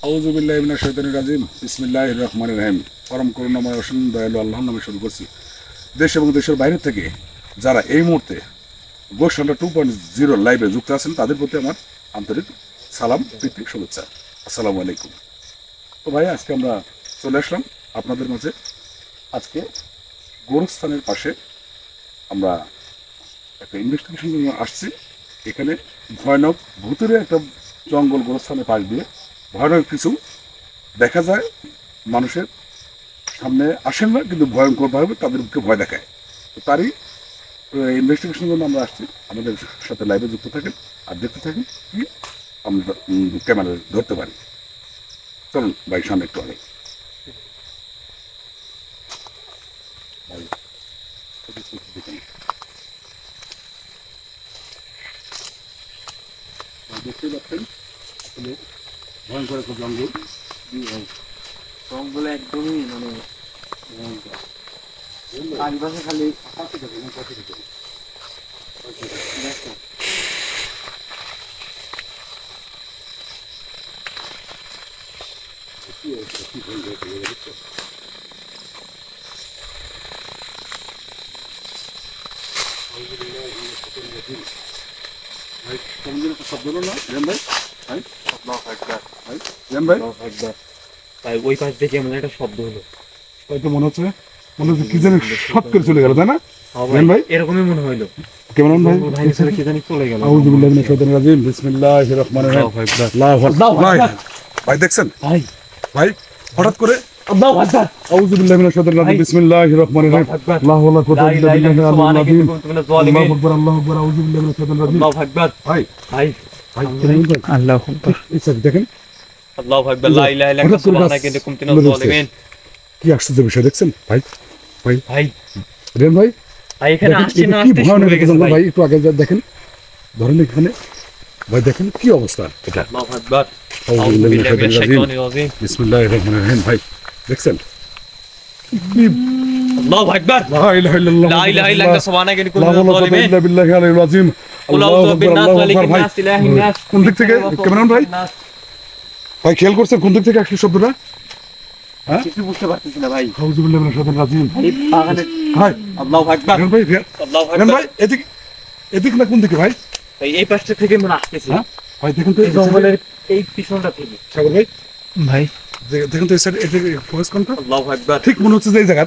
আউযু বিল্লাহি মিনাশ শাইতানির রাজিম বিসমিল্লাহির রহমানির রহিম। পরম করুণাময় অসীম দয়ালু আল্লাহর নামে শুরু করছি। দেশ এবং দেশের বাইরে থেকে যারা এই মুহূর্তে গোস্ট হান্টার 2.0 লাইভে যুক্ত আছেন তাদের প্রতি আমার আন্তরিক সালাম, প্রীতি, শুভেচ্ছা। আসসালামু আলাইকুম। তো ভাই, আজকে আমরা চলে আসলাম আপনাদের মাঝে। আজকে গোরস্থানের পাশে আমরা একটা ইনভেস্টিগেশন জন্য আসছি। এখানে ভয়ানক ভূতের একটা জঙ্গল, গোরস্থানের পাশ দিয়ে ভয়ানক কিছু দেখা যায়। মানুষের সামনে আসেন না, কিন্তু ভয়ঙ্করভাবে তাদেরকে ভয় দেখায়। তো তারই ইনভেস্টিগেশনের জন্য আমরা আসছি। আমাদের সাথে লাইভে যুক্ত থাকেন আর দেখতে থাকেন কি আমরা ক্যামেরা ধরতে পারি। চলুন ভাই, সামনে একটু আগে। দেখতেই পাচ্ছেন আসলে ভয়ঙ্কর একটা জঙ্গল। জঙ্গলে একদমই মানে আশেপাশে খালি ভাই কোনদিন একটা শব্দ হলো না রেম ভাই? ভাই ভাই রেম ভাই, তাই ওই পাশ থেকে এমন একটা শব্দ হলো। তাই তো মনে হচ্ছে কি জানি শট করে চলে গেল, তাই না রেম ভাই? এরকমই মনে হইলো। কেমন ভাই? ভাই কি জানি চলে গেল। আউযু বিল্লাহি মিনাশ শাইতানির রাজিম বিসমিল্লাহির রহমানির রহিম। আল্লাহু আকবার। ভাই দেখছেন ভাই ভাই হঠাৎ করে আল্লাহু আকবার। আউযু বিল্লাহি মিনাশ শাইতানির রাজিম বিসমিল্লাহির রহমানির রহিম। আল্লাহু আকবার। আল্লাহু আকবার। আল্লাহু আকবার। আউযু বিল্লাহি মিনাশ শাইতানির রাজিম। আল্লাহু আকবার। ভাই ভাই ভাই আল্লাহু আকবার। এই স্যার দেখেন, আল্লাহু আকবার। লা ইলাহা ইল্লাল্লাহ সুবহানাকা ইন্নী কুনতু মিনাজ জালিমিন। কি আশ্চর্য বিষয় দেখছেন ভাই? ভাই ভাই রেন ভাই, ভাই এখানে আসছে না, কি আসতে শুরু ভয়ানক হয়ে গেছে ভাই। একটু আগে দেখেন, ধরেন এখানে ভাই দেখেন কি অবস্থা এটা। আল্লাহু আকবার। আউযু বিল্লাহি মিনাশ শাইতানির রাজিম বিসমিল্লাহির রহমানির রহিম। ভাই দেখছেন আল্লাহু আকবার। লা ইলাহা ইল্লাল্লাহ লা ইলাহা ইল্লাল্লাহ সুবহানাকা ইন্নী কুনতু লা মিনাজ হাওলা ওয়ালা জালিমিন। কুওয়াতা ইল্লা বিল্লাহি আলিয়্যিল আযীম। আল্লাহু আকবার। আল্লাহু আকবার। ভাই কোন দিক থেকে কেমন ভাই? ভাই খেয়াল করছেন কোন দিক থেকে আসছে শব্দটা? হ্যাঁ, কিছু বুঝতে পারতেছি না ভাই। আউযু বিল্লাহি মিনাশ শাইতানির রাজিম। এই বাগানে ভাই আল্লাহু আকবার। রেন ভাই, আল্লাহু রেন আকবার। ভাই এদিক এদিক না কোন দিকে ভাই? ভাই এই পাশটা থেকে মনে আসতেছে। হ্যাঁ ভাই দেখুন তো এই জঙ্গলের এই পিছনটা থেকে। সাগর ভাই ভাই দেখুন তো এই সাইড, এটা ফরেস্ট কোনটা? আল্লাহু আকবার। ঠিক মনে হচ্ছে যে এই জায়গা,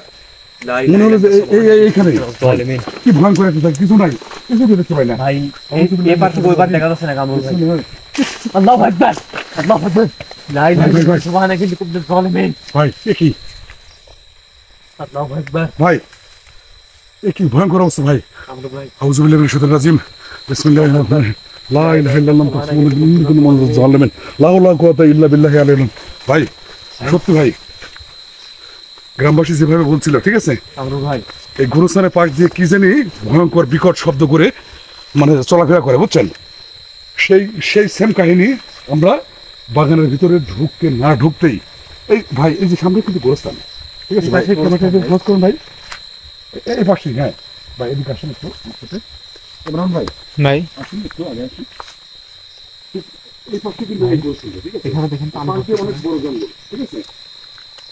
লা মনে হলো যে ইলাহা এইখানে জালিমিন। কি ভয়ঙ্কর একটা জায়গা, কিছু নাই, কিছু দেখতে পাই না। ভাই এই পাশে ওই পাশে দেখা যাচ্ছে না কামরুল ভাই। আল্লাহু আকবার। আল্লাহু আকবার। লা ইলাহা ইল্লাল্লাহ সুবহানাকা ইন্নী কুনতু মিনাজ জালিমিন। ভাই এ কি আল্লাহু আকবার। ভাই, এ কি ভয়ঙ্কর অবস্থা ভাই। কামরুল ভাই আউযু বিল্লাহি মিনাশ শাইতানির রাজিম বিসমিল্লাহির রহমানির রহিম। লা ইলাহা ইল্লাল্লাহ মুহাম্মাদুর রাসূলুল্লাহ। লা হাওলা ওয়ালা কুওয়াতা ইল্লা বিল্লাহি আলিয়্যিল আযীম। ভাই সত্যি ভাই, গ্রামবাসী যেভাবে বলছিল, ঠিক আছে, কামরুল ভাই এই গুরুস্থানের পাশ দিয়ে কি জানি ভয়ঙ্কর বিকট শব্দ করে মানে চলাফেরা করে, বুঝছেন? সেই সেই সেম কাহিনী আমরা বাগানের ভিতরে ঢুকতে না ঢুকতেই এই ভাই, এই যে সামনে কিন্তু গোরস্থান, ঠিক আছে ভাই, খোঁজ করুন ভাই, এই পাশেই। হ্যাঁ ভাই এদিকে আসেন একটু ইমরান ভাই, ভাই আসুন একটু আগে আসুন। এই পাশে কিন্তু এই গোরস্থান, ঠিক আছে, এখানে দেখেন পাশে অনেক বড় জঙ্গল, ঠিক আছে,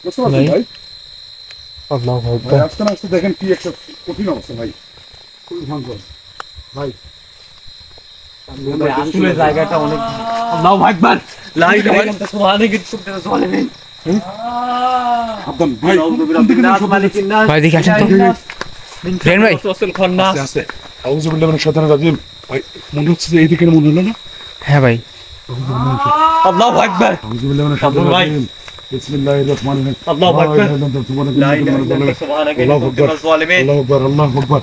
বুঝতে পারছেন ভাই? আল্লাহু ভাই আকবার। আসতে না আসতে দেখেন কি একটা কঠিন অবস্থা ভাই, খুবই ভয়ঙ্কর ভাই। আসলে জায়গাটা অনেক। আল্লাহু আকবার। লা ইলাহা ইল্লাল্লাহ সুবহানাকা ইন্নী কুনতু মিনাজ জালিমিন। সাবধান ভাই, ভাই দেখি আসেন তো। রেন ভাই আস্তে আস্তে। আউযু বিল্লাহি মিনাশ শাইতানির রাজিম। ভাই মনে হচ্ছে যে এইদিকে মনে হলো না? হ্যাঁ ভাই। আল্লাহু আকবার। আউযু বিল্লাহি মিনাশ শাইতানির রাজিম বিসমিল্লাহির রহমানির রহিম। আল্লাহু আকবার। লা ইলাহা ইল্লাল্লাহ সুবহানাকা ইন্নী কুনতু মিনাজ জালিমিন। আল্লাহু আকবার।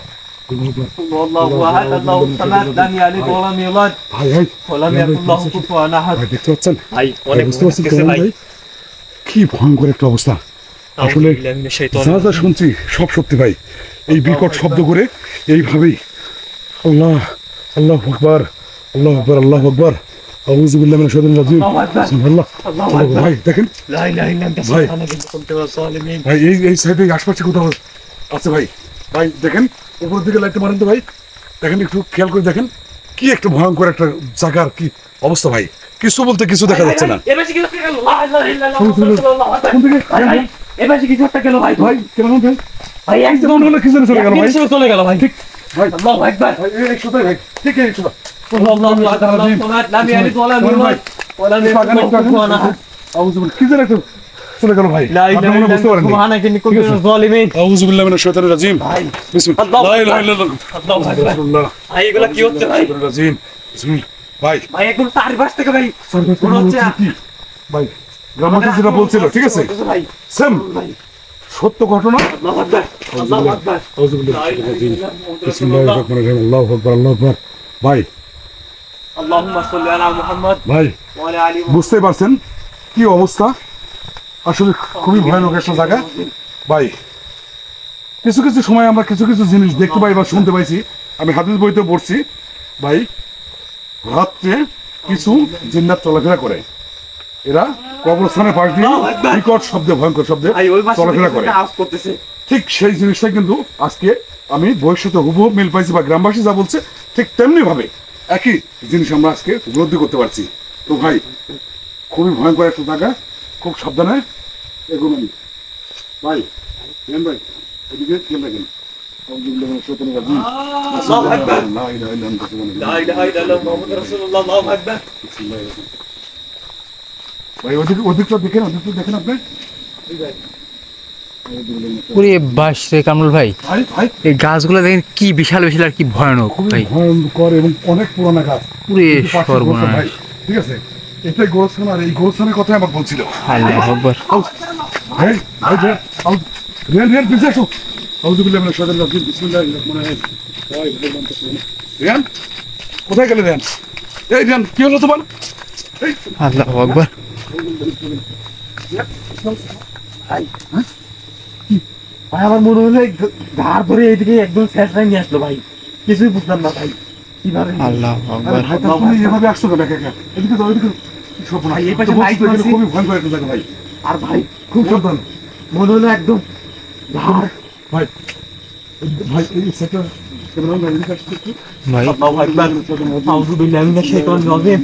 আল্লাহু আকবার। আল্লাহু আহাদ আল্লাহু সামাদ লাম ইয়ালিদ ওয়া লাম ইউলাদ ভাই ভাই ওয়া লাম ইয়াকুল লাহু কুফুয়ান আহাদ। ভাই দেখতে পাচ্ছেন ভাই অনেক বুঝতে পারছেন কিছু কেমন ভাই। ভাই? কি ভয়ঙ্কর একটা অবস্থা আসলে। যা যা শুনছি সব সত্যি ভাই। এই বিকট শব্দ করে এইভাবেই আল্লাহ আল্লাহু আকবার, আল্লাহু আকবার, আল্লাহু আকবার। আউযু বিল্লাহি মিনাশ শাইতানির রাজিম বিসমিল্লাহ। ভাই দেখেন লা ইলাহা ইল্লাল্লাহ সুবহানাকা ইন্নী কুনতু মিনাজ জালিমিন। ভাই, এই সাইডে আশপাশে কোথাও আছে ভাই। ভাই দেখেন উপরের দিকে লাইটটা মারেন তো ভাই, দেখেন একটু খেয়াল করে দেখেন কি একটা ভয়ঙ্কর একটা জায়গার কি অবস্থা ভাই। কিছু বলতে কিছু দেখা যাচ্ছে না। এবার কি হচ্ছে গেল লা ইলাহা ইল্লাল্লাহ মুহাম্মাদুর রাসূলুল্লাহ এবার কি হচ্ছে গেল ভাই ভাই কেমন ভাই ভাই একদম হলো কিছু চলে গেল ভাই চলে গেল ভাই ঠিক ভাই আল্লাহু আকবার ভাই এই একশো ভাই ঠিক এই একশো আল্লাহু আকবার নামি আনি তোলা মিরমাই ওলা মিরমাই আউযু বিল্লাহ কি জানো চলে গেল ভাই লা ইলাহা ইল্লাল্লাহ সুবহানাকা ইন্নী কুনতু মিনাজ জালিমিন আউযু বিল্লাহি মিনাশ শাইতানির রাজিম ভাই বিসমিল্লাহ লা ইলাহা ইল্লাল্লাহ আল্লাহু আকবার আল্লাহ ভাই এগুলা কি হচ্ছে ভাই রাজিম বিসমিল্লাহ ভাই ভাই একদম চারপাশ থেকে ভাই মনে হচ্ছে ভাই গ্রামাতে যেটা বলছিল ঠিক আছে ভাই সেম ভাই সত্য ঘটনা আল্লাহু আকবার আল্লাহু আকবার আউযু বিল্লাহি মিনাশ শাইতানির রাজিম বিসমিল্লাহির রহমানির রহিম আল্লাহু আকবার আল্লাহু আকবার ভাই আল্লাহুম্মা সাল্লি আলা মুহাম্মদ ভাই ওয়া আলা আলি বুঝতে পারছেন কি অবস্থা আসলে খুবই ভয়ানক একটা জায়গা ভাই কিছু কিছু সময় আমরা কিছু কিছু জিনিস দেখতে পাই বা শুনতে পাইছি আমি হাদিস বইতে পড়ছি ভাই রাত্রে কিছু জিন্নাত চলাফেরা করে এরা কবরস্থানের পাশ দিয়ে বিকট শব্দে ভয়ঙ্কর শব্দে ভাই ওই পাশে চলাফেরা করে আওয়াজ করতেছে ঠিক সেই জিনিসটা কিন্তু আজকে আমি বইয়ের সাথে হুবহু মিল পাইছি বা গ্রামবাসী যা বলছে ঠিক তেমনি ভাবে একই জিনিস আমরা আজকে উপলব্ধি করতে পারছি তো ভাই খুবই ভয়ঙ্কর একটা জায়গা খুব সাবধানে এগুলো ভাই কেন ভাই এদিকে খেয়াল রাখেন আল্লাহু আকবার লা ইলাহা ইল্লাল্লাহ মুহাম্মাদুর রাসূলুল্লাহ আল্লাহু আকবার ভাই ওদিকটা দেখেন আপনি পুরে বাস রে কামরুল ভাই ভাই ভাই এই গাছগুলো দেখেন কি বিশাল বিশাল আর কি ভয়ানক খুবই ভাই ভয়ঙ্কর এবং অনেক পুরানা গাছ পুরে কিন্তু পাশে গোরস্থান ভাই, সর্বনাশ ঠিক আছে এটাই গোরস্থান আর এই গোরস্থানের কথাই আমার বলছিল আল্লাহু আকবার ভাই ভাই যে রিয়ান পিছে আসো আউযু বিল্লাহি মিনাশ শাইতানির রাজিম বিসমিল্লাহির রহমানির রহিম ভাই রিয়ান কোথায় গেলে রিয়ান এই রিয়ান কি হলো তোমার এই আল্লাহু আকবার ভাই আমার মনে হলো ঘাড় ধরে এইদিকে একদম স্যাটরাই নিয়ে আসলো ভাই কিছুই বুঝলাম না ভাই কিভাবে আল্লাহু আরে আকবার ভাই তুমি এভাবে আসছো কেন একা একা এদিকে যাও এদিকে সব ভাই, এই পাশে বাইক মারছি। খুবই ভয়ঙ্কর একটা জায়গা ভাই আর ভাই খুব সাবধান মনে হলো একদম ঘাড় ভাই ভাই এই সেটা কেমন না এদিকে আসছো একটু ভাই আল্লাহু আকবার আউযু বিল্লাহি মিনাশ শাইতানির রাজিম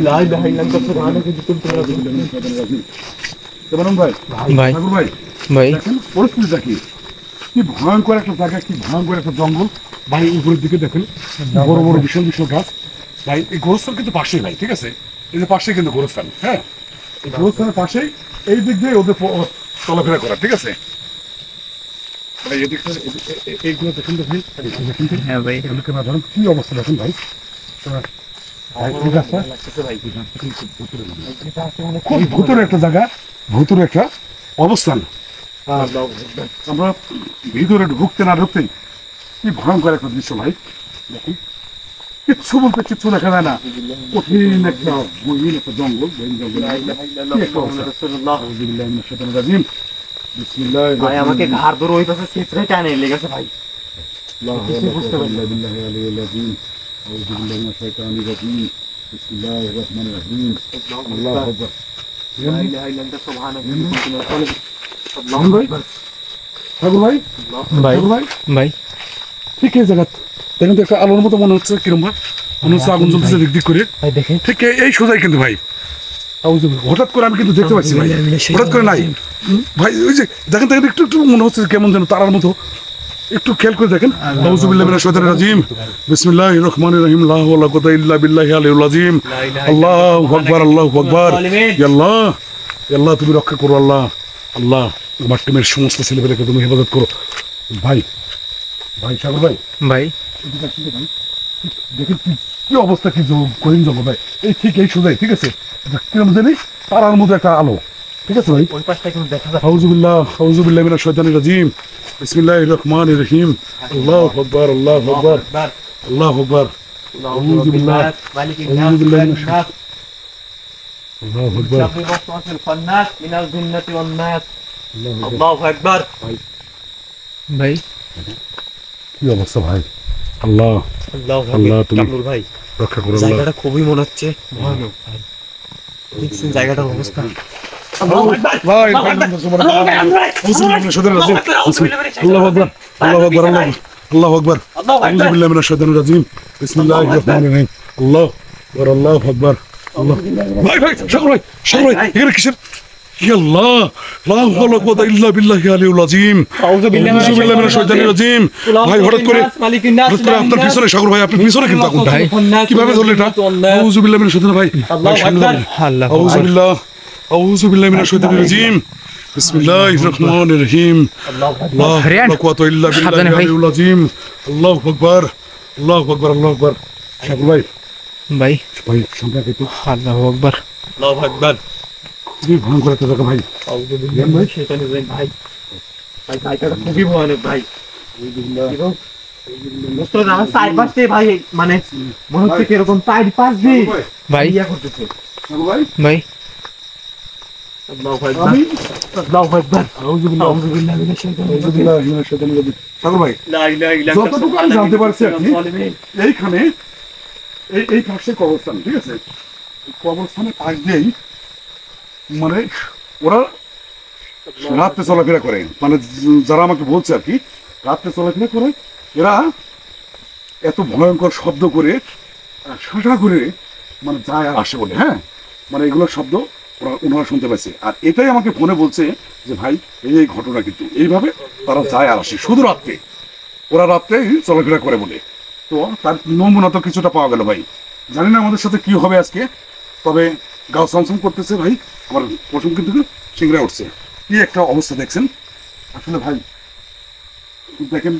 লা ইলাহা ইল্লাল্লাহ সুবহানাকা ইন্নী কুনতু মিনাজ জালিমিন কেমন ভাই ভাই ঠাকুর ভাই ভাই দেখেন পরিস্থিতিটা কি ভয়ঙ্কর একটা জায়গা কি ভয়ঙ্কর একটা জঙ্গল ভাই উপরের দিকে দেখেন বড় বড় বিশাল বিশাল গাছ ভাই এই গোরস্থান কিন্তু পাশেই ভাই ঠিক আছে এই যে পাশেই কিন্তু গোরস্থান হ্যাঁ এই গোরস্থানের পাশেই এই দিক দিয়ে ওদের চলাফেরা করা ঠিক আছে ভাই এদিকটা এইগুলো দেখেন দেখেন হ্যাঁ ভাই এগুলোকে না ধরেন কি অবস্থা দেখেন ভাই ভাই এই গাছটা খুব ভূতরে একটা জায়গা ভূতরে একটা অবস্থান আর আমরা ভিতরে ঢুকতে না ঢুকতেই কি ভয়ঙ্কর একটা দৃশ্য ভাই দেখুন কিচ্ছু বলতে কিচ্ছু দেখা যায় না কঠিন একটা গহীন একটা জঙ্গল গহীন জঙ্গল কি একটা অবস্থা। আউযু বিল্লাহি মিনাশ শাইতানির রাজিম বিসমিল্লাহির ভাই আমাকে রহমানির ঘাড় ধরে ওই পাশে সেটরাই টানে লেগেছে ভাই রহিম। কিছু বুঝতে পারলাম না। বিল্লাহি আলিয়্যিল আযীম আউযু বিল্লাহি মিনাশ শাইতানির রাজিম বিসমিল্লাহির রহমানির রহিম আল্লাহু আকবার লা ইলাহা ইল্লাল্লাহ সুবহানাকা ইন্নী কুনতু মিনাজ জালিমিন রহিম ভাই ঠাকুর ভাই ভাই ঠাকুর ভাই ভাই ঠিক এই জায়গা দেখেন তো একটা আলোর মতো মনে হচ্ছে কিরম ভাই মনে হচ্ছে আগুন জ্বলতেছে দিক দিক করে ভাই দেখেন ঠিক এই সোজাই কিন্তু ভাই হঠাৎ করে আমি কিন্তু দেখতে পাচ্ছি ভাই হঠাৎ করে নাই ভাই ওই যে দেখেন দেখেন একটু একটু মনে হচ্ছে কেমন যেন তারার মতো একটু খেয়াল করে দেখেন আউযু বিল্লাহি মিনাশ শাইতানির রাজিম বিসমিল্লাহির রহমানির রহিম লা হাওলা ওয়ালা কুওয়াতা ইল্লা বিল্লাহি আলিয়্যিল আযীম আল্লাহু আকবার আল্লাহু আকবার ইয়া আল্লাহ ইয়া আল্লাহ তুমি রক্ষা করো আল্লাহ আল্লাহ আমার টিমের সমস্ত ছেলেপেলেকে তুমি হেফাজত করো ভাই ভাই সাগর ভাই ভাই এদিকে আসুন তো ভাই দেখেন কি অবস্থা কি করিম জঙ্গল ভাই এই ঠিক এই সোজাই ঠিক আছে কিরম জানি তারার মধ্যে একটা আলো ঠিক আছে ভাই ওই পাশটা কিন্তু দেখা যায় আউযু বিল্লাহি মিনাশ শাইতানির রাজিম বিসমিল্লাহির রহমানির রহিম আল্লাহু আকবার আল্লাহু আকবার আল্লাহু আকবার আউযু বিল্লাহ মালিকিন আউযু নাস বিল্লাহি মালিকিন নাস আল্লাহু আকবার শাফি ওয়াসওয়াসিল খান্নাস মিনাল জিন্নাতি ওয়ান নাস আল্লাহু আকবার আল্লাহু আকবার ভাই কি অবস্থা ভাই আল্লাহ আল্লাহু আল্লাহ, আকবার তুমি- কামরুল ভাই রক্ষা করো আল্লাহ জায়গাটা খুবই মনে হচ্ছে ভয়ানক ভাই দেখছেন জায়গাটার অবস্থা আল্লাহু আকবার ভাই আউযু বিল্লাহি মিনাশ শাইতানির রাজিম আল্লাহু আকবার আল্লাহু আকবার আল্লাহু আকবার আল্লাহু আউযু আকবার বিল্লাহি মিনাশ শাইতানির রাজিম বিসমিল্লাহির রহমানির রহিম আল্লাহু আকবার আল্লাহু আকবার আল্লাহ ভাই ভাই সাগর ভাই এখানে কিসের ইয়া আল্লাহ লা হাওলা ওয়া কুওয়াতা ইল্লা বিল্লাহি আলিয়্যিল আযীম আউযু বিল্লাহি মিনাশ শাইতানির রাজীম ভাই হঠাৎ করে আপনার পিছনে সাগর ভাই আপনি পিছনে কিন্তু এখন ভাই কিভাবে ধরলেন এটা আউযু বিল্লাহি মিনাশ শাইতানির ভাই আল্লাহু আকবার আল্লাহ আউযু বিল্লাহি মিনাশ শাইতানির রাজীম বিসমিল্লাহির রহমানির রহিম আল্লাহ লা কুওয়াতা ইল্লা বিল্লাহি আলিয়্যিল আযীম আল্লাহু আকবার আল্লাহু আকবার আল্লাহু আকবার সাগর ভাই ভাই ভাই সামনে একটু আল্লাহু আকবার আল্লাহু আকবার খুবই ভয়ঙ্কর একটা জায়গা ভাই আউযু বিল্লাহি মিনাশ শাইতানির রাজীম ভাই ভাইটা খুবই ভয়ানক ভাই মুস্তফা আমার সাইড পাশে ভাই মানে মনে হচ্ছে কি এরকম সাইড পাশ দিয়ে ভাই ইয়া করতেছে সাগর ভাই ভাই আল্লাহু আকবার আল্লাহু আকবার আউযু বিল্লাহি মিনাশ শাইতানির রাজীম সাগর ভাই লা ইলাহা ইল্লাল্লাহ যতটুকু আমি জানতে পারছি আর কি, এইখানে এই পাশে কবরস্থান, ঠিক আছে, এই কবরস্থানের পাশ দিয়েই মানে ওরা রাত্রে চলাফেরা করে, মানে যারা আমাকে বলছে আর কি রাত্রে চলাফেরা করে, এরা এত ভয়ঙ্কর শব্দ করে শাসা করে মানে যায় আর আসে বলে, হ্যাঁ মানে এগুলোর শব্দ ওনারা শুনতে পাইছে, আর এটাই আমাকে ফোনে বলছে যে ভাই এই ঘটনা কিন্তু এইভাবে তারা যায় আর আসে শুধু রাত্রে, ওরা রাত্রে চলাফেরা করে বলে। তো তার নমুনা তো কিছুটা পাওয়া গেল ভাই, জানি না আমাদের সাথে কি হবে আজকে, তবে গাও সমসম করতেছে ভাই, আমার পশম কিন্তু সিংড়া উঠছে, কি একটা অবস্থা দেখছেন আসলে ভাই, দেখেন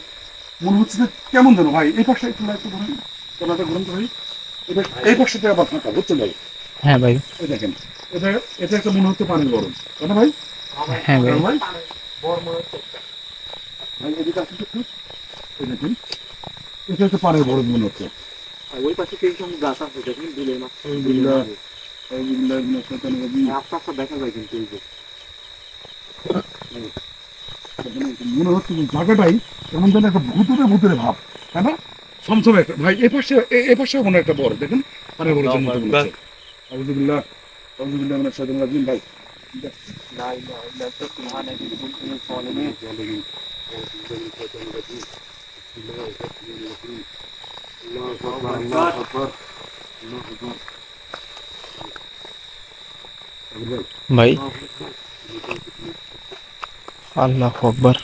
মনে হচ্ছে যে কেমন যেন ভাই, এই পাশে একটু লাইট ধরেন, ক্যামেরাটা ঘুরুন তো ভাই, এই পাশে আবার ফাঁকা বুঝছেন ভাই, হ্যাঁ ভাই এই দেখেন এটা একটা মনে হচ্ছে পানির গরম, তাই না ভাই? হ্যাঁ ভাই ভাই ভাই এদিকে আসুন তো একটু, এই দেখেন এটা একটা পানির গরম মনে হচ্ছে। ওই পাশে কি কোন গাছ আছে দেখেন দিলে না আস্তে দেখা যায় কিন্তু এই যে মনে হচ্ছে যে জায়গাটাই এমন যেন একটা ভূতুরে ভাব, তাই না? সমসমে একটা ভাই এ পাশে মনে একটা বড় দেখেন পানির বড় জন্য মনে হচ্ছে। আউযুবিল্লাহ মিনাশ শাইতানির রাজীম ভাই লা ইলাহা ইল্লাল্লাহ সুবহানাল্লাহি ওয়া বিহামদিহি ভাই আল্লাহু আকবার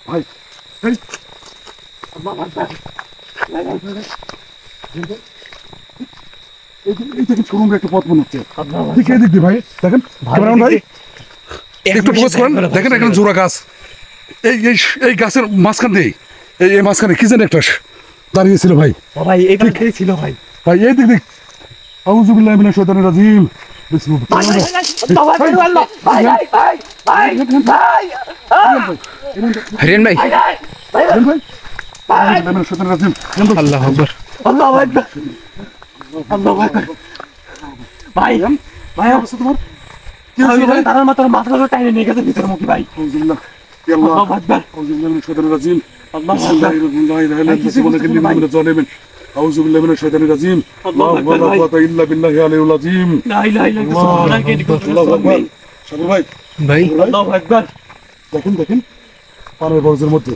ভাই এই এই দেখেন সুরঙ্গ একটা পথ মনে হচ্ছে, দেখে দেখবি ভাই দেখেন ক্যামেরাম্যান ভাই একটু ফোকাস করেন, দেখেন এখানে জোড়া গাছ, এই গাছের মাঝখান দিয়ে এই মাঝখানে কি জানি একটা দাঁড়িয়েছিল ভাই, ভাই এটা কে ছিল ভাই ভাই এই দিক আউযুবিল্লাহি মিনাশ শাইতানির রাজীম হরিয়ান ভাই আল্লাহু আকবার আল্লাহু আকবার আল্লাহু আকবার ভাই ভাই অবস্থা তোমার কি হইছে? তার মাথাটা টাইনে নিয়ে গেছে ভিতর মুখে ভাই। আল্লাহু আকবার আউযুবিল্লাহি মিনাশ শাইতানির রাজীম আল্লাহু আকবার আউযু বিল্লাহি মিনাশ শাইতানির রাজীম আল্লাহু আকবার লা কুওয়াতা ইল্লা বিল্লাহি আলিয়্যিল আযীম লা ইলাহা ইল্লাল্লাহ আল্লাহু আকবার। সাগর ভাই ভাই আল্লাহু আকবার দেখেন পানের বরজের মধ্যে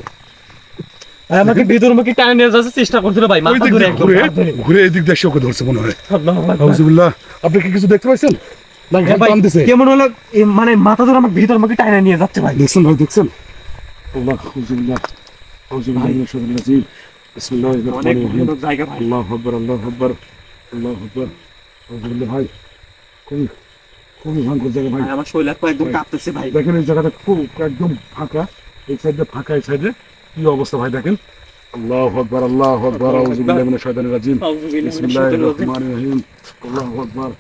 ভাই আমাকে ভিতর মুখে টাইনে নিয়ে যাওয়ার চেষ্টা করছিল ভাই, ওই মাথা দিক ধরে দিয়ে একদম ঘুরে এই দিক দিয়ে এসে ওকে ধরছে মনে হয়। আল্লাহু আকবার আউযুবিল্লাহ আপনি কি কিছু দেখতে পাইছেন না? হ্যাঁ ভাই, টান দিছে কেমন হলো মানে মাথা ধরে আমাকে ভিতর মুখে টাইনে নিয়ে যাচ্ছে ভাই। দেখছেন ভাই দেখছেন আউযুবিল্লাহ মিনাশ শাইতানির রাজীম বিসমিল্লাহির অনেক রহমানির রহিম ভয়ানক জায়গা ভাই। আল্লাহু আকবার আল্লাহু আকবার আল্লাহু আকবার আউযুবিল্লাহ ভাই খুবই ভয়ঙ্কর জায়গা ভাই। ভাই আমার শরীর একদম কাঁপতেছে ভাই। দেখেন এই জায়গাটা খুব একদম ফাঁকা, এই সাইডে ফাঁকা, এই সাইডে কি অবস্থা ভাই দেখেন। আল্লাহু আকবার আউযু বিল্লাহি মিনাশ শাইতানির রাজীম বিসমিল্লাহির রহমানির রহিম আল্লাহু আকবার।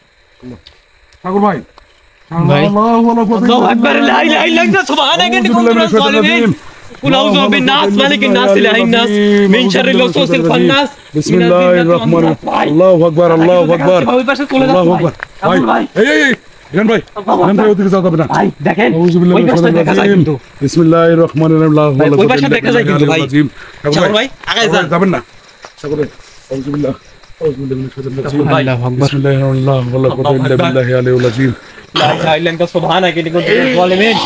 সাগর ভাই ভাই। আল্লাহু আকবার লা ইলাহা ইল্লাল্লাহ সুবহানাকা ইন্নী কুনতু মিনাজ জালিমিন কুল আউযু বিন্নাস মালিকিন নাস ইলাহিন নাস মিন শাররিল ওয়াসওয়াসিল খান্নাস বিসমিল্লাহির রহমানির আল্লাহু আকবার আল্লাহু আকবার ওই পাশে চলে আল্লাহু যাচ্ছে আকবার। ভাই এই রেন ভাই ওদিকে যাওয়া যাবে না ভাই। দেখেন আউযু বিল্লাহি ওই মিনাশ পাশে দেখা যায় শাইতানির কিন্তু রাজীম বিসমিল্লাহির রহমানির রহিম ভাই, ওই পাশে দেখা যায় কিন্তু ভাই। সাগর ভাই আগায় যান। যাবেন না সাগর ভাই আউযু বিল্লাহি মিনাশ শাইতানির রাজীম আল্লাহু আকবার বিসমিল্লাহির রহমানির রহিম لا إله إلا أنت سبحانك إني كنت من الظالمين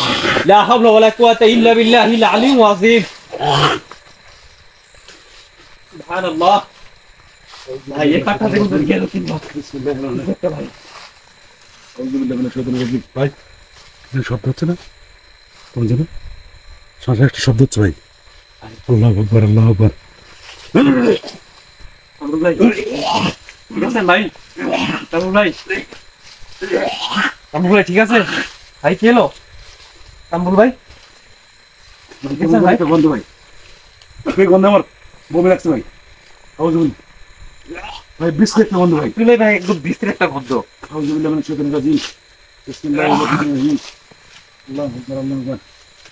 لا حول ولا قوة إلا بالله العلي العظيم سبحان الله ভাই এই কাঠটা দেখুন গেল কিনা ভাই ভাই শব্দ হচ্ছে না কোন জানো শ্বাসে একটা শব্দ হচ্ছে ভাই আল্লাহ আকবার আল্লাহ আকবার কামরুল ভাই ঠিক আছে ভাই কামরুল ভাই ঠিক আছে ভাই কি হলো কামরুল ভাই ঠিক আছে ভাই গন্ধ ভাই এই গন্ধ আমার বমি লাগছে ভাই আউযুবিল্লাহ ভাই বিস্কুট একটা গন্ধ ভাই তুলে ভাই একদম বিস্তির একটা গন্ধ আউযুবিল্লাহ মিনাশ শাইতানির রাজিম বিসমিল্লাহির রহমানির রহিম আল্লাহু আকবার আল্লাহু আকবার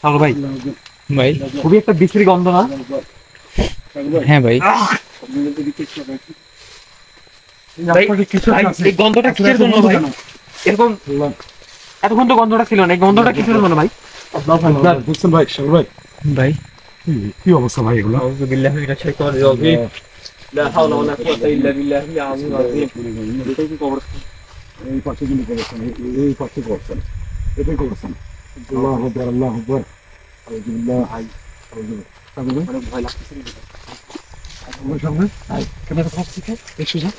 কামরুল ভাই আল্লাহু আকবার ভাই খুবই একটা বিস্তির গন্ধ না হ্যাঁ ভাই ভাই, ভাই, এই গন্ধটা কিসের জন্য ভাই এরকম এতক্ষণ তো গন্ধটা ছিল না এই গন্ধটা কিসের জন্য ভাই বুঝছেন ভাই শাহ ভাই ভাই কি অবস্থা ভাই এগুলো আউযু বিল্লাহি মিনাশ শাইতানির রাজিম লা হাওলা ওয়ালা কুওয়াতা ইল্লা বিল্লাহিল আযীম এটাই কি কবরস্থান এই পাশে কিন্তু কবরস্থান এই পাশে কবরস্থান এটাই কবরস্থান আল্লাহু আকবার আল্লাহু আকবার আউযুবিল্লাহ আউযুবিল্লাহ মানে ভয় লাগতেছে আমার সামনে ভাই ক্যামেরা ফোকাস থেকে একটু যা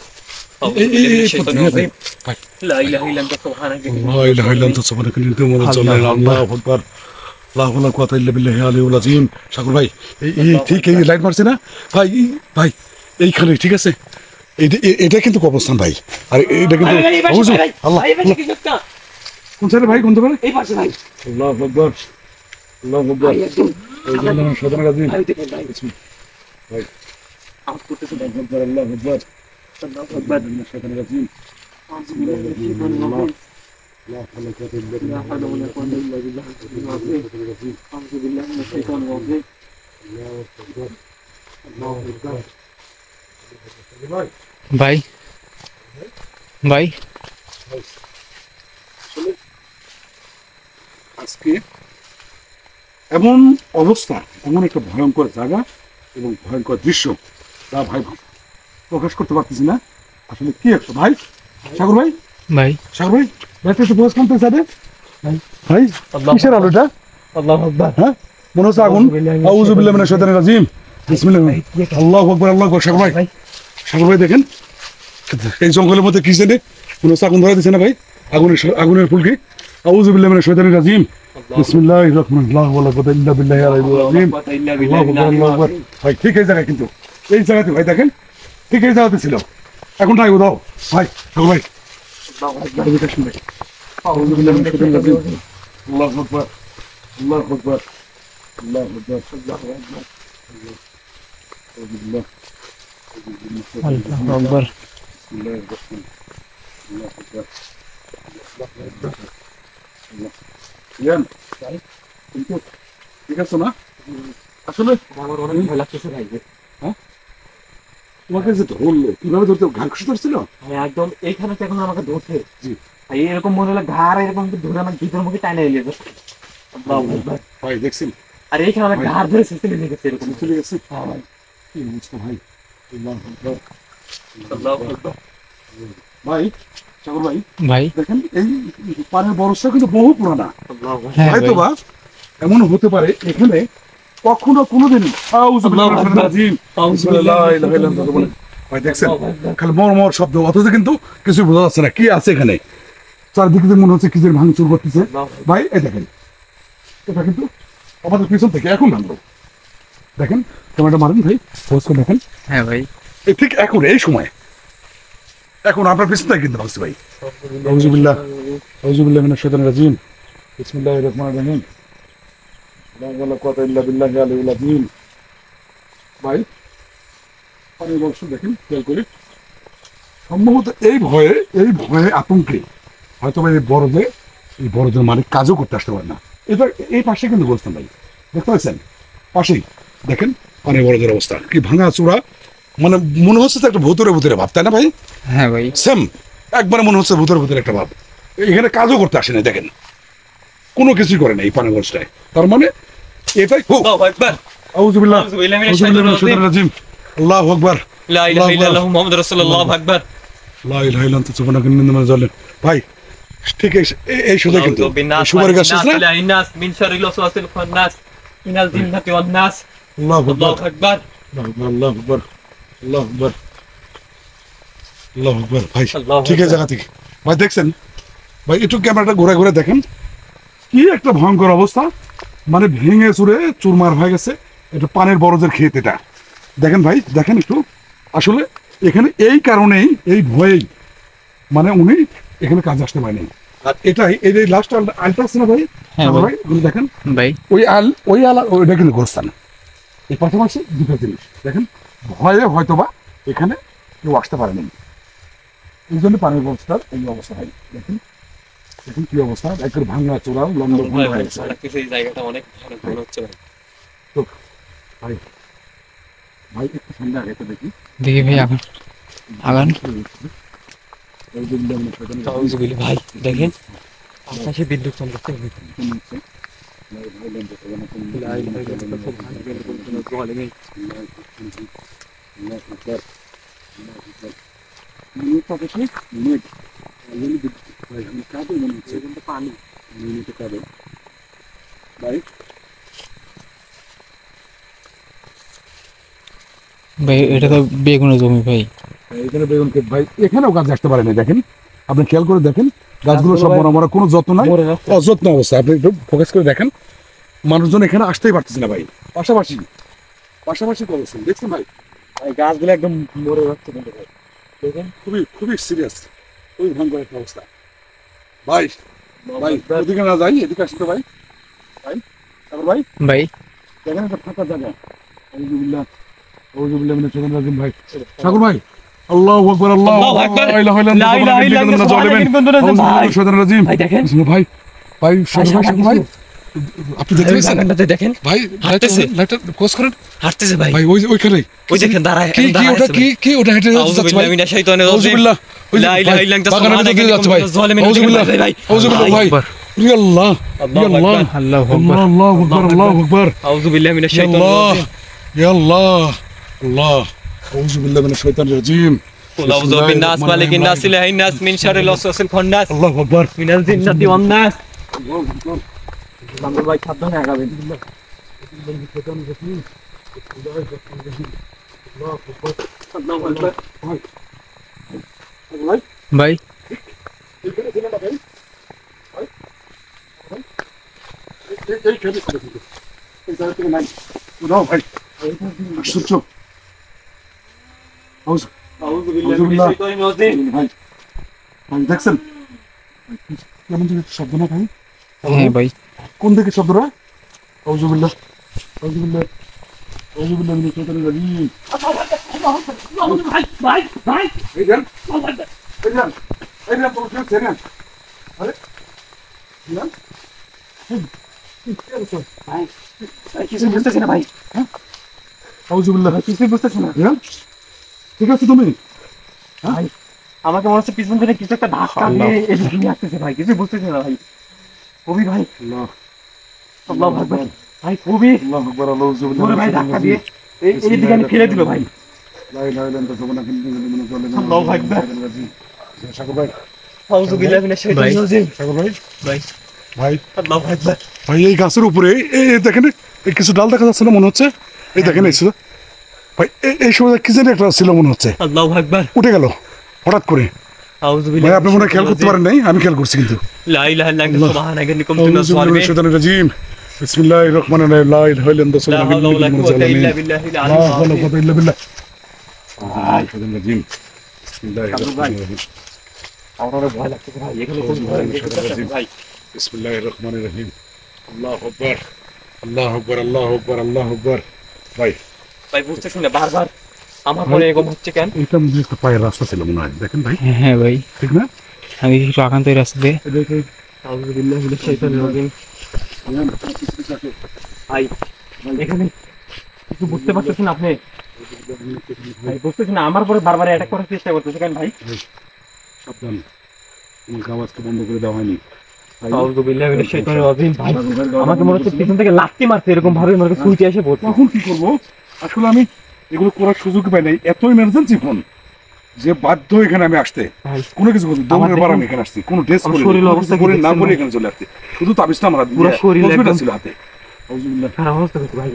লা ইলাহা ইল্লা আনতা সুবহানাকা لا إله إلا أنت سبحانك إني كنت من الظالمين الله أكبر لا حول ولا قوة إلا بالله العلي العظيم শাকুর ভাই এই ঠিক এই লাইট মারছে না ভাই ভাই এইখানে ঠিক আছে এটা কিন্তু কবরস্থান ভাই আর এটা কিন্তু আল্লাহ কোন সাইডে ভাই কোন করে এই পাশে ভাই আল্লাহু আকবার আল্লাহু আকবার এই জন্য শয়তানের কাছে ভাই দেখেন ভাই ভাই আউট করতেছে আল্লাহু আকবার আল্লাহু আকবার আল্লাহু আকবার শয়তানের কাছে আউযু বিল্লাহি মিনাশ শাইতানির রাজিম لا حول ولا قوة إلا لا حول ولا قوة إلا بالله العظيم أعوذ بالله من الشيطان الرجيم ভাই ভাই আজকে এমন অবস্থা এমন একটা ভয়ঙ্কর জায়গা এবং ভয়ঙ্কর দৃশ্য যা ভাই প্রকাশ করতে পারতেছি না আসলে কি একটা ভাই সাগর ভাই ভাই সাগর ভাই ব্যাটারি তো বয়স কমতে যাবে ভাই কিসের আলো এটা আল্লাহু আকবার হ্যাঁ মনে হচ্ছে আগুন আউযু বিল্লাহি মিনাশ শাইতানির রাজিম বিসমিল্লাহ আল্লাহু আকবার আল্লাহু আকবার সাগর ভাই দেখেন এই জঙ্গলের মধ্যে কি জানে মনে হচ্ছে আগুন ধরা দিচ্ছে না ভাই আগুনের ফুলকি আউযু বিল্লাহি মিনাশ শাইতানির রাজিম বিসমিল্লাহির রহমানির রহিম লা কুওয়াতা ইল্লা বিল্লাহি আল-আলিয়্যিল আযীম আল্লাহু আকবার ভাই ঠিক এই জায়গায় কিন্তু এই জায়গাতে ভাই দেখেন ঠিক এই জায়গাতে ছিল এখন টাইগো দাও ভাই সাগর ভাই আউযু বিল্লাহি মিনাশ শাইতানির রাজিম আল্লাহু আকবার আল্লাহু আকবার আল্লাহু আকবার আউযু বিল্লাহ আল্লাহু আকবার বিসমিল্লাহির রহমানির আল্লাহু আকবার ইয়ান কিন্তু ঠিক আছে না আসলে আমার অনেক ভয় লাগতেছে ভাই তোমাকে যে ধরলো কিভাবে ধরতে ঘাড় খুশি ধরছিল ভাই একদম এইখানে তো এখন আমাকে ধরছে জি ভাই এরকম মনে হলো ঘাড় এরকম ধরে আমার ভিতর মুখে টাইনা এলিয়ে যাচ্ছে আল্লাহু আকবার ভাই দেখছেন আর এইখানে আমার ঘাড় ধরে সিস্টেমে নিয়ে গেছে এরকম চলে গেছে ভাই কি অবস্থা ভাই আল্লাহু আকবার আল্লাহু আকবার ভাই সাগর ভাই ভাই দেখেন এই পানের বরসটা কিন্তু বহু পুরানা আল্লাহু আকবার হ্যাঁ হয়তো ভাই বা এমন হতে পারে এখানে কখনো কোনোদিন ভাই দেখছেন খালি মর শব্দ অথচ কিন্তু কিছু বোঝা যাচ্ছে না কি আছে এখানে চারদিকে যে মনে হচ্ছে কিসের ভাঙচুর করতেছে ভাই এই দেখেন এটা কিন্তু আমাদের পিছন থেকে এখন ভাঙলো দেখেন ক্যামেরাটা মারেন ভাই ফোর্স করে দেখেন হ্যাঁ ভাই এই ঠিক এখন এই সময় এখন আপনার পিছন থেকে কিন্তু ভাঙছে ভাই আউযুবিল্লাহ আউযুবিল্লাহ মিনাশ শাইতানির রাজিম বিসমিল্লাহির রহমানির রহিম লা হাওলা ওয়া কুওয়াতা ইল্লা বিল্লাহি আল-আলিয়্যিল আযীম ভাই পানি বর্ষণ দেখেন খেয়াল করে সম্ভবত এই ভয়ে আতঙ্কে হয়তো এই বড়দের মানে কাজও করতে আসতে পারে না এটা এই পাশে কিন্তু গোরস্থান ভাই দেখতে পাচ্ছেন পাশেই দেখেন পানি বড়দের অবস্থা কি ভাঙা চূড়া মানে মনে হচ্ছে তো একটা ভূতের ভাব তাই না ভাই হ্যাঁ ভাই সেম একবার মনে হচ্ছে ভূতের একটা ভাব এখানে কাজও করতে আসে না দেখেন কোনো কিছুই করে না এই পানি বর্ষটায় তার মানে এটাই আল্লাহু আকবার আউযুবিল্লাহ আউযু বিল্লাহি মিনাশ শাইতানির রাজিম আল্লাহু আকবার লা ইলাহা ইল্লাল্লাহু মুহাম্মাদুর রাসূলুল্লাহ আল্লাহু আকবার লা ইলাহা ইল্লা আনতা সুবহানাকা ইন্নী মিনাজ জালিমিন ভাই ঠিক এই সুযোগ কিন্তু সুপারি গাছ আছে না ইন্নাস মিন শারিল ওয়াসওয়াসিল খান্নাস মিনাল জিন্নাতি ওয়ান নাস আল্লাহু আকবার আল্লাহু আকবার আল্লাহু আকবার আল্লাহু আকবার আল্লাহু আকবার ভাই আল্লাহু ঠিক আছে আকবার। জায়গা থেকে ভাই দেখছেন ভাই একটু ক্যামেরাটা ঘুরে ঘুরে দেখেন কি একটা ভয়ঙ্কর অবস্থা মানে ভেঙে চুরে চুরমার হয়ে গেছে এটা পানের বরজের ক্ষেত এটা দেখেন ভাই দেখেন একটু আসলে এখানে এই কারণেই এই ভয়েই মানে উনি এখানে কাজ আসতে পারেনি আর এটাই এই যে লাস্ট আলটা আছে না ভাই হ্যাঁ ভাই ভাই। উনি দেখেন ভাই ওই আল ওইটা কিন্তু গোরস্থান এই পাশাপাশি দুটো জিনিস দেখেন ভয়ে হয়তোবা এখানে কেউ আসতে পারেনি এই জন্য পানির ব্যবস্থার এই অবস্থা হয় দেখেন দেখুন কি অবস্থা একের ভাঙা চোরা লন্ডন হয়ে গেছে এই জায়গাটা অনেক ভয়ানক মনে হচ্ছে ভাই। তো ভাই ভাই একটু ঠান্ডা আগে তো দেখি দেখি ভাই আগান আগান এই যে বিল্ডিং এর সাথে আউযুবিল্লাহ ভাই দেখেন আকাশে বিদ্যুৎ চমকাচ্ছে ভাই। লা ইলাহা ইল্লাল্লাহ সুবহানাল্লাহ ওয়া বিহামদিহি। ভাই এটা তো বেগুনের জমি ভাই। এখানে বেগুন ক্ষেত ভাই এখানেও গাছ আসতে পারেনি দেখেন আপনি খেয়াল করে দেখেন গাছগুলো সব মরা মরা কোনো যত্ন নাই মরে যাচ্ছে। অযত্ন অবস্থা আপনি একটু ফোকাস করে দেখেন মানুষজন এখানে আসতেই পারতেছে না ভাই পাশাপাশি পাশাপাশি অবস্থা দেখছেন ভাই ভাই গাছগুলো একদম মরে যাচ্ছে কিন্তু ভাই। দেখেন খুবই খুবই সিরিয়াস খুবই ভয়ঙ্কর একটা অবস্থা ভাই ভাই ওদিকে না যাই এদিকে আসতে ভাই ভাই তারপর ভাই ভাই দেখেন একটা ফাঁকা জায়গা আউযুবিল্লাহ আউযুবিল্লাহ মিনাশ শাইতানির রাজিম ভাই ঠাকুর ভাই আল্লাহু আকবার আল্লাহু আকবার লা ইলাহা ইল্লাল্লাহ লা ইলাহা ইল্লাল্লাহ আউযুবিল্লাহ মিনাশ শাইতানির রাজিম ভাই দেখেন ভাই ভাই শাকুর ভাই আপনি দেখতে পাচ্ছেন বাগানটাতে দেখেন ভাই হাঁটতেছে। লাইটটা ক্লোজ করেন হাঁটতেছে ভাই। ভাই ওই ওইখানে ওই দেখেন দাঁড়ায় কি কি ওটা কি কি ওটা হেঁটে যাচ্ছে আউযুবিল্লাহ ভাই মিনাশ শাইতানির রাজিম। আউযুবিল্লাহ লা ইলাহা ইল্লাল্লাহ বাগানের ভিতর দিয়ে যাচ্ছে ভাই জালিমিন আউযুবিল্লাহ ভাই। আউযুবিল্লাহ ভাই ইয়া আল্লাহ ইয়া আল্লাহ আল্লাহু আল্লাহ আকবার। আল্লাহু আকবার আল্লাহু আকবার আউযুবিল্লাহ মিনাশ ইয়া শাইতানির আল্লাহ রাজিম। ইয়া আল্লাহ আল্লাহ আউযুবিল্লাহ মিনাশ শাইতানির রাজিম قل أعوذ بالناس مالك الناس إله الناس من شر الوسواس الخناس আল্লাহু আকবার من الجنة والناس বাংলা ভাই সাবধানে আগাবেন। আল্লাহু আকবার। ভাই আশ্চর্য আউযু বিল্লাহি মিনাশ শাইতানির রাজিম। ভাই ভাই দেখছেন কেমন যেন শব্দ না ভাই হ্যাঁ ভাই কোন দিকে শব্দটা আউযুবিল্লাহ আউযুবিল্লাহ আউযুবিল্লাহ মিনাশ শাইতানির রাজিম ভাই ভাই ভাই এই দেন এই দেন এই দেন তো কেন ছেড়েন আরে না ভাই কিছু বুঝতেছি না ভাই। আউযুবিল্লাহ কিছু বুঝতেছি না হ্যাঁ ঠিক আছে তুমি ভাই। আমাকে মনে হচ্ছে পিছন থেকে কিছু একটা ধাক্কা দিয়ে এদিকে নিয়ে আসতেছে ভাই। কিছু বুঝতেছি না ভাই। কবি ভাই আল্লাহ আল্লাহু আকবার ভাই কবি আল্লাহু আকবার আউযুবিল্লাহ ধরে ভাই ধাক্কা দিয়ে এই দিকে আমি ফেলে দিল ভাই। লা ইলাহা ইল্লাল্লাহ সুবহানাকা ইন্নী মিনাজ জালিমিন আল্লাহু আকবার। শাকুর ভাই আউযু বিল্লাহি মিনাশ শাইতানির রাজিম। শাকুর ভাই ভাই ভাই আল্লাহু আকবার। ভাই এই গাছের উপরে এই দেখেন এই কিছু ডাল দেখা যাচ্ছে না মনে হচ্ছে এই দেখেন এই ছিল ভাই এই সময় কি জানি একটা ছিল মনে হচ্ছে আল্লাহু আকবার। উঠে গেল হঠাৎ করে আউযু ভাই বিল্লাহি আপনি মনে হয় খেয়াল করতে পারেন নাই আমি খেয়াল করছি কিন্তু লা ইলাহা ইল্লাল্লাহ সুবহানাকা ইন্নী কুনতু মিনাজ আউযু বিল্লাহি জালিমিন। মিনাশ শাইতানির রাজিম বিসমিল্লাহির রহমানির রহিম লা ইলাহা ইল্লাল্লাহ লা সুবহানাকা হাওলা ওয়ালা ইন্নী কুওয়াতা মিনাজ ইল্লা জালিমিন বিল্লাহিল লা আলিয়্যিল হাওলা আযীম। ওয়ালা কুওয়াতা ইল্লা বিল্লাহ শাইতানির রাজিম বিসমিল্লাহির রহমানির রহিম আমার ভয় লাগছে ভাই। এখানে কোন ভয় লাগছে ভাই। বিসমিল্লাহির রহমানির রহিম আল্লাহু আকবার আল্লাহু আকবার আল্লাহু আকবার আল্লাহু আকবার ভাই ভাই বুঝতেছি না বারবার আমার মনে এরকম হচ্ছে কেন। এটা মনে হয় একটা পায়ের রাস্তা ছিল মনে হয় দেখেন ভাই হ্যাঁ হ্যাঁ ভাই ঠিক না আমি একটু আগান তো এই রাস্তা দিয়ে। আউযু বিল্লাহি মিনাশ শাইতানির রাজিম। ভাই এখানে কিছু বুঝতে পারতেছেন আপনি ভাই? বুঝতেছি না আমার পরে বারবার অ্যাটাক করার চেষ্টা করতেছে কেন ভাই? সাবধান তোমার আওয়াজটা বন্ধ করে দেওয়া হয়নি আউযু বিল্লাহি মিনাশ শাইতানির রাজিম। ভাই আমাকে মনে হচ্ছে পিছন থেকে লাথি মারছে এরকম ভাবে আমার সুইচে এসে পড়ছে। তখন কি করব আসলে আমি এগুলো করার সুযোগ পাই নাই এত ইমার্জেন্সি ফোন যে বাধ্য এখানে আমি আসতে ভাই কোনো কিছু করতে আমার দৌড়ের বার আমি দেখুন, এখানে আসছি কোনো ড্রেস আমার করে শরীরের অবস্থা কি করে না দেখছেন করে ভাই? এখানে চলে আসছি শুধু তাবিজটা আমরা পুরো শরীর একদম ছিল হাতে আউযুবিল্লাহ খারাপ অবস্থা হচ্ছে ভাই।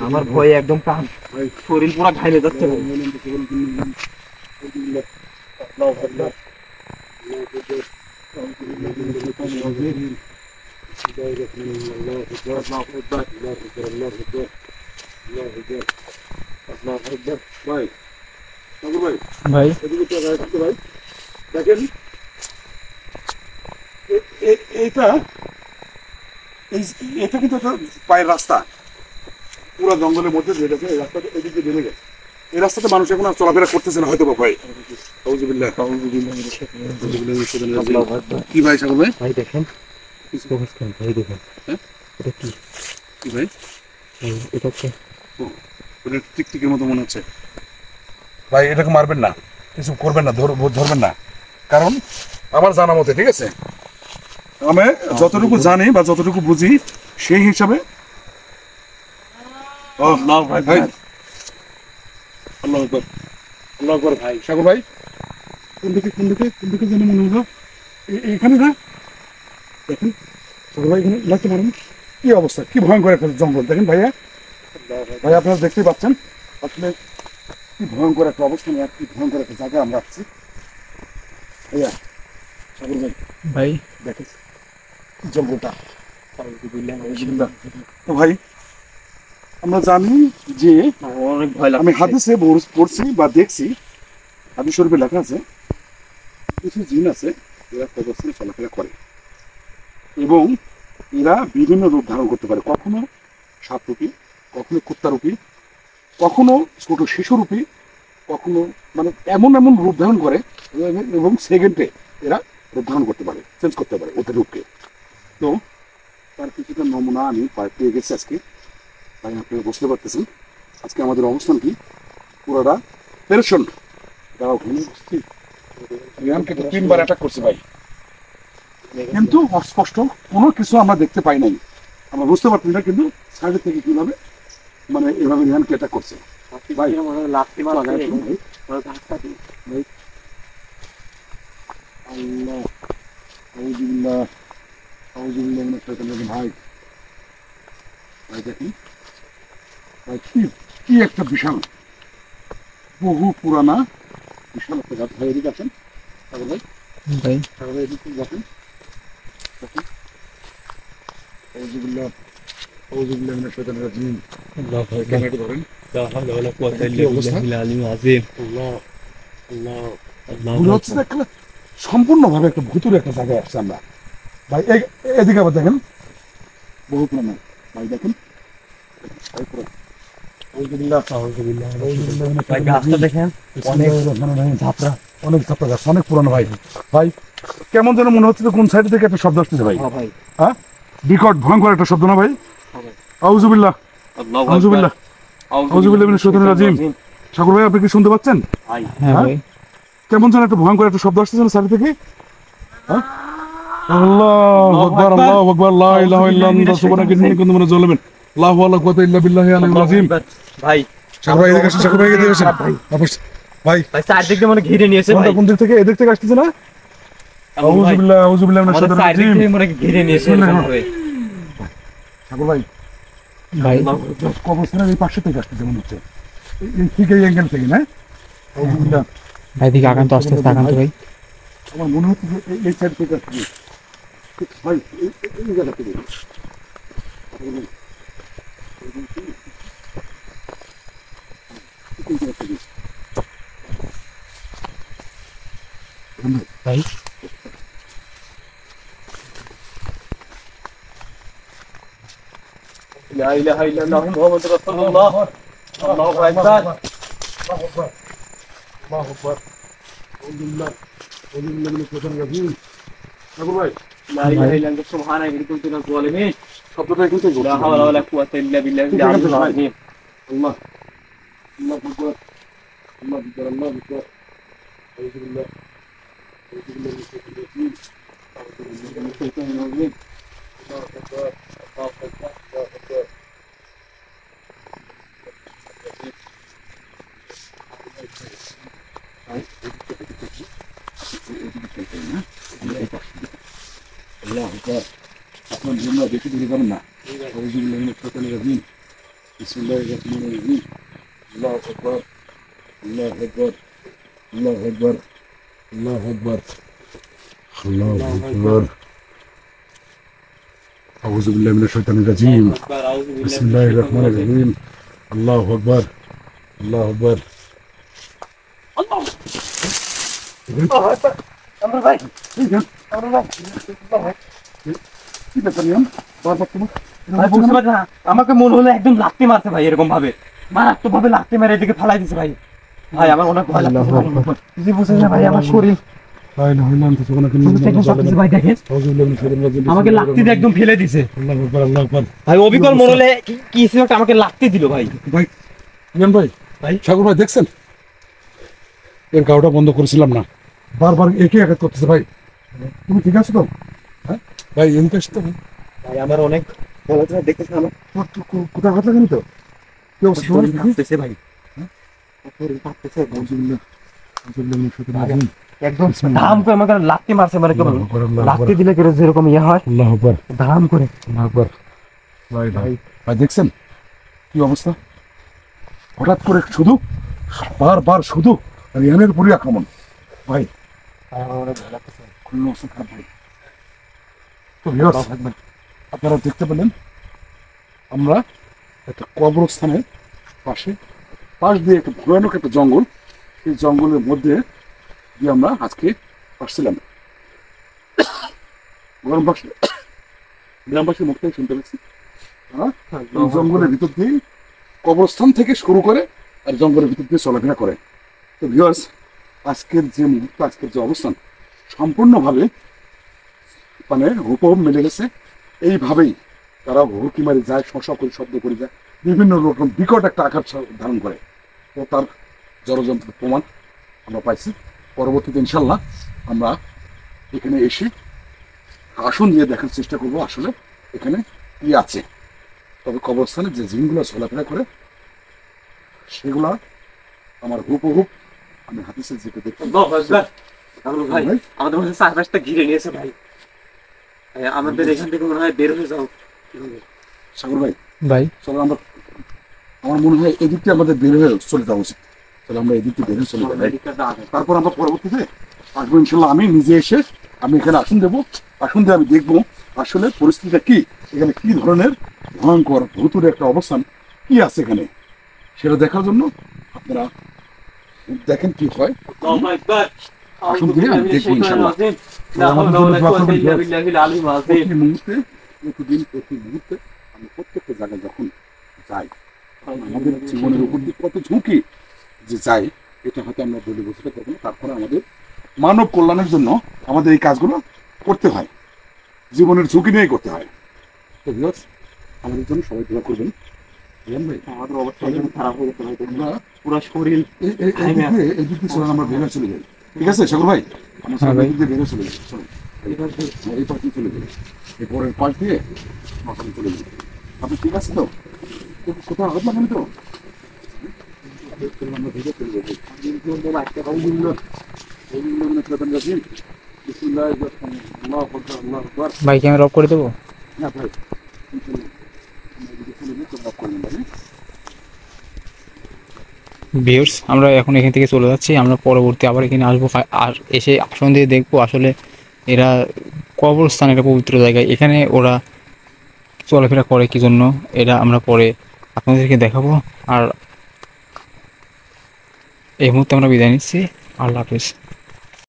আমার ভয়ে একদম কান শরীর পুরো ঘাইলে যাচ্ছে ভাই। ভাই ঠাকুর ভাই ভাই এদিকে তো রাখতে ভাই দেখেন এইটা এটা কিন্তু একটা পায়ের রাস্তা পুরো জঙ্গলের মধ্যে দিয়ে গেছে এই রাস্তাটা এদিকে নেমে গেছে এই রাস্তাতে মানুষ এখন আর চলাফেরা করতেছে না হয়তো বা ভাই কি ভাই সাগর ভাই ভাই দেখেন ভাই দেখেন হ্যাঁ? এটা কি কি ভাই ভাই এটা কি ওটা টিকটিকের মতো মনে হচ্ছে ভাই এটাকে মারবেন না কিছু করবেন না ধরবেন না কারণ আমার জানা মতে ঠিক আছে আমি যতটুকু জানি বা যতটুকু বুঝি সেই হিসাবে ভাই আল্লাহ আকবার আল্লাহ আকবার ভাই সাগর ভাই কোন দিকে যেন মনে হলো এখানে না দেখেন সাগর ভাই এখানে লাগতে পারেন কি অবস্থা কি ভয়ঙ্কর একটা জঙ্গল দেখেন ভাইয়া ভাই আপনারা দেখতেই পাচ্ছেন আসলে কি ভয়ঙ্কর একটা অবস্থা নিয়ে কি ভয়ঙ্কর একটা জায়গায় আমরা আসছি ভাইয়া সাগর ভাই ভাই দেখেন কি জঙ্গলটা তো ভাই আমরা জানি যে অনেক ভয় লাগে আমি হাদিসে পড়ছি বা দেখছি হাদিস শরীফে লেখা আছে কিছু জিন আছে এরা কবরস্থানে চলাফেরা করে এবং এরা বিভিন্ন রূপ ধারণ করতে পারে কখনো সাপরূপী কখনো কুত্তারূপী কখনো ছোট শিশুরূপী কখনো মানে এমন এমন রূপ ধারণ করে এবং সেকেন্ডে এরা রূপ ধারণ করতে পারে চেঞ্জ করতে পারে ওদের রূপকে তো তার কিছুটা নমুনা আমি পেয়ে গেছি আজকে তাই আপনারা বুঝতে পারতেছেন আজকে আমাদের অবস্থান কি পুরোটা পেরেশন তারা ওখানে উপস্থিত রিয়ানকে তো 3 বার অ্যাটাক করছে ভাই কিন্তু অস্পষ্ট কোনো কিছু আমরা দেখতে পাই নাই আমরা বুঝতে পারছি না কিন্তু সাইড থেকে কিভাবে মানে এভাবে রিয়ানকে অ্যাটাক করছে ভাই লাফতে মারা ভাই আল্লাহ আউযুবিল্লাহ আউযুবিল্লাহ মিনাশ শাইতানির রাজিম ভাই ভাই দেখি ভাই কি একটা বিশাল বহু পুরানা বিশাল একটা গাছ ভাই এদিকে আছেন সাগর ভাই ভাই সাগর ভাই এদিকে দেখেন দেখুন আউযুবিল্লাহ আউযুবিল্লাহ মিনাশ শাইতানির রাজিম আল্লাহ ক্যামেরাটা ধরেন মনে হচ্ছে যে একটা সম্পূর্ণভাবে একটা ভুতুরে একটা জায়গায় আসছে আমরা ভাই এদিকে আবার দেখেন বহু পুরানো ভাই দেখেন ভাই পুরো ভাই গাছটা দেখেন অনেক ঝাপড়া অনেক ঝাপড়া গাছ অনেক পুরানো ভাই ভাই কেমন যেন মনে হচ্ছে যে কোন সাইড থেকে একটা শব্দ আসতেছে ভাই ভাই হ্যাঁ বিকট ভয়ঙ্কর একটা শব্দ না ভাই আউযুবিল্লাহ আউযুবিল্লাহ আউযুবিল্লাহ মিনাশ শাইতানির রাজিম সাগর ভাই আপনি কি শুনতে পাচ্ছেন ভাই হ্যাঁ ভাই কেমন যেন একটা ভয়ঙ্কর একটা শব্দ আসতেছে না সাইড থেকে হ্যাঁ আল্লাহু আকবার আল্লাহু আকবার লা ইলাহা ইল্লা আনতা সুবহানাকা ইন্নী কুনতু মিনাজ জালিমিন লা হাওলা ওয়ালা কুওয়াতা ইল্লা বিল্লাহি আলিয়্যিল আযীম ভাই সাগর ভাই এদিকে আসেন সাগর ভাই এদিকে আসেন ভাই ভাই চারদিক দিয়ে মানে ঘিরে নিয়েছে ভাই কোন দিক থেকে এদিক থেকে আসতেছে না আউযুবিল্লাহ আউযুবিল্লাহ মিনাশ শাইতানির চারদিক রাজিম দিয়ে মানে ঘিরে নিয়েছে সাগর ভাই ভাই কবরস্থানের এই পাশে থেকে আসতেছে মনে হচ্ছে ঠিক এই অ্যাঙ্গেল থেকে না আউযুবিল্লাহ ভাই দিকে আকান্ত আস্তে আস্তে আকান্ত ভাই আমার মনে হচ্ছে যে এই সাইড থেকে আসছে ভাই এই জায়গা থেকে ভাই লা ইলাহা ইল্লাল্লাহু মুহাম্মাদুর রাসূলুল্লাহ আল্লাহু আকবার আল্লাহু আকবার আলহামদুলিল্লাহ আলহামদুলিল্লাহ মিনাশ শাইতানির রাজিম সাগর ভাই লা ইলাহা ইল্লাল্লাহ সুবহানাকা ইন্নী কুনতু মিনাজ জালিমিন শব্দটা কিন্তু লা হাওলা ওয়ালা কুওয়াতা ইল্লা বিল্লাহিল আলিয়্যিল আযীম আল্লাহ আল্লাহু আকবার আল্লাহু আকবার আল্লাহু আকবার আলহামদুলিল্লাহ আলহামদুলিল্লাহ মিনাশ শাইতানির রাজিম আলহামদুলিল্লাহ মিনাশ শাইতানির রাজিম আল্লাহু আকবার আল্লাহু আকবার আল্লাহু আকবার আল্লাহ আকবার আপনার জন্য বেশি দূরে যাবেন না আউযুবিল্লাহি মিনাশ শাইতানির রাজিম বিসমিল্লাহির রহমানির রহিম আল্লাহু আকবার আল্লাহু আকবার আল্লাহু আকবার আল্লাহু আকবার, আল্লাহু আকবার। আউযু বিল্লাহি মিনাশ শাইতানির রাজিম। বিসমিল্লাহির রহমানির রহিম। আল্লাহু আকবার, আল্লাহু আকবার। কি ব্যাপার নিয়ম? বারবার তোমার ভাই বুঝতে পারছি না, আমাকে মনে হলো একদম লাত্তি মারছে ভাই, এরকম ভাবে মারাত্মক ভাবে লাত্তি মেরে এদিকে ফালাই দিছে ভাই। ভাই আমার অনেক ভয় লাগছে ভাই। কিছু বুঝছেন না ভাই, আমার শরীর ভাই না হইলাম তো কোনো শুধু দেখেন সবকিছু ভাই দেখেন, আমাকে লাত্তি দিয়ে একদম ফেলে দিছে আল্লাহু আকবার, আল্লাহু আকবার। ভাই। অবিকল মনে হলে কি কিছু একটা আমাকে লাত্তি দিল ভাই। ভাই নিয়ম ভাই, ভাই সাগর ভাই দেখছেন এর গাওটা বন্ধ করেছিলাম না, বারবার একই আঘাত করতেছে ভাই। তুমি ঠিক আছো তো? হ্যাঁ ভাই এমনি আসতো ভাই আমার অনেক ভয় লাগছে ভাই, দেখতেছেন আমার কোথায় হাত লাগেনি তো? কি অবস্থা তোমার? শরীর কাঁপতেছে ভাই, শরীর কাঁপতেছে একদম ধাম করে আমাকে লাত্তি মারছে, মানে কেমন লাত্তি দিলে কেন যেরকম ইয়ে হয় আল্লাহু আকবার, ধাম করে। আল্লাহু আকবার। ভাই ভাই ভাই দেখছেন কি অবস্থা? হঠাৎ করে শুধু বারবার শুধু রিয়ানের উপরই আক্রমণ ভাই। আমার অনেক ভয় লাগতেছে। খুলনা অবস্থা খারাপ ভাই। তো ভিউয়ার্স, আপনারা দেখতে পেলেন আমরা একটা কবরস্থানের পাশ দিয়ে একটা ভয়ানক একটা জঙ্গল, এই জঙ্গলের মধ্যে দিয়ে আমরা আজকে আসছিলাম। গ্রামবাসীর মুখ থেকে শুনতে পেয়েছি এই জঙ্গলের ভিতর দিয়ে কবরস্থান থেকে শুরু করে আর জঙ্গলের ভিতর দিয়ে চলাফেরা করে। তো ভিউয়ার্স, আজকের যে মুহূর্ত, আজকের যে অবস্থান সম্পূর্ণভাবে মানে হুবহু মিলে গেছে। এইভাবেই তারা হুকি মারি যায়, শশ করে শব্দ করে যায়, বিভিন্ন রকম বিকট একটা আঘাত ধারণ করে। তো তার জড়যন্ত্রের প্রমাণ আমরা পাইছি। পরবর্তীতে ইনশাল্লাহ আমরা এখানে এসে আসন দিয়ে দেখার চেষ্টা করব আসলে এখানে কি আছে। তবে কবরস্থানে যে জিনগুলো চলাফেরা করে সেগুলা আমার হুবহু আমি হাদিসে যেটা দেখি। ভাই আমাদের মধ্যে চারপাশটা ঘিরে নিয়েছে ভাই, আমাদের এখান থেকে মনে হয় বের হয়ে যাও। সাগর ভাই ভাই চলো আমরা, আমার মনে হয় এদিকটা আমাদের বের হয়ে চলে যাওয়া উচিত। তাহলে আমরা এদিকটা বের হয়ে চলে যাই, তারপর আমরা পরবর্তীতে আসবো ইনশাল্লাহ। আমি নিজে এসে আমি এখানে আসন দেবো, আসন দিয়ে আমি দেখবো আসলে পরিস্থিতিটা কি, এখানে কি ধরনের ভয়ঙ্কর ভুতুরে একটা অবস্থান কি আছে এখানে, সেটা দেখার জন্য আপনারা দেখেন কি হয়। আসন দিয়ে আমি দেখবো ইনশাল্লাহ। প্রতি মুহূর্তে প্রতি মুহূর্তে আমি প্রত্যেকটা জায়গায় যখন যাই, আমাদের জীবনের উপর দিয়ে কত ঝুঁকি যে যাই, এটা হয়তো আমরা বলে বুঝতে পারবো না। তারপরে আমাদের মানব কল্যাণের জন্য আমাদের এই কাজগুলো করতে হয়, জীবনের ঝুঁকি নিয়েই করতে হয়। তো ভিউয়ার্স, আমাদের জন্য সবাই দোয়া করবেন। আমাদের অবস্থা খারাপ হয়ে গেছে ভাই, আমরা পুরো শরীর এই দিক দিয়ে আমরা বের হয়ে চলে যাই, ঠিক আছে সাগর ভাই? আমরা হ্যাঁ ভাই। এই দিক দিয়ে বের হয়ে চলে যাই, চলো এই পাশ দিয়ে চলে যাই, এই পরের পাশ দিয়ে মাথায় চলে যাই। আপনি ঠিক আছে তো? কোথাও আঘাত লাগেনি তো? আমরা ভেবে চলে যাবো। ভাই ক্যামেরা অফ করে দেবো। না ভাই, চলে যাই। ভিউয়ার্স, আমরা এখন এখান থেকে চলে যাচ্ছি। আমরা পরবর্তী আবার এখানে আসবো, আর এসে আসন দিয়ে দেখবো আসলে এরা কবরস্থান, একটা পবিত্র জায়গায়, এখানে ওরা চলাফেরা করে কি জন্য, এটা আমরা পরে আপনাদেরকে দেখাবো। আর এই মুহূর্তে আমরা বিদায় নিচ্ছি। আল্লাহ হাফিজ।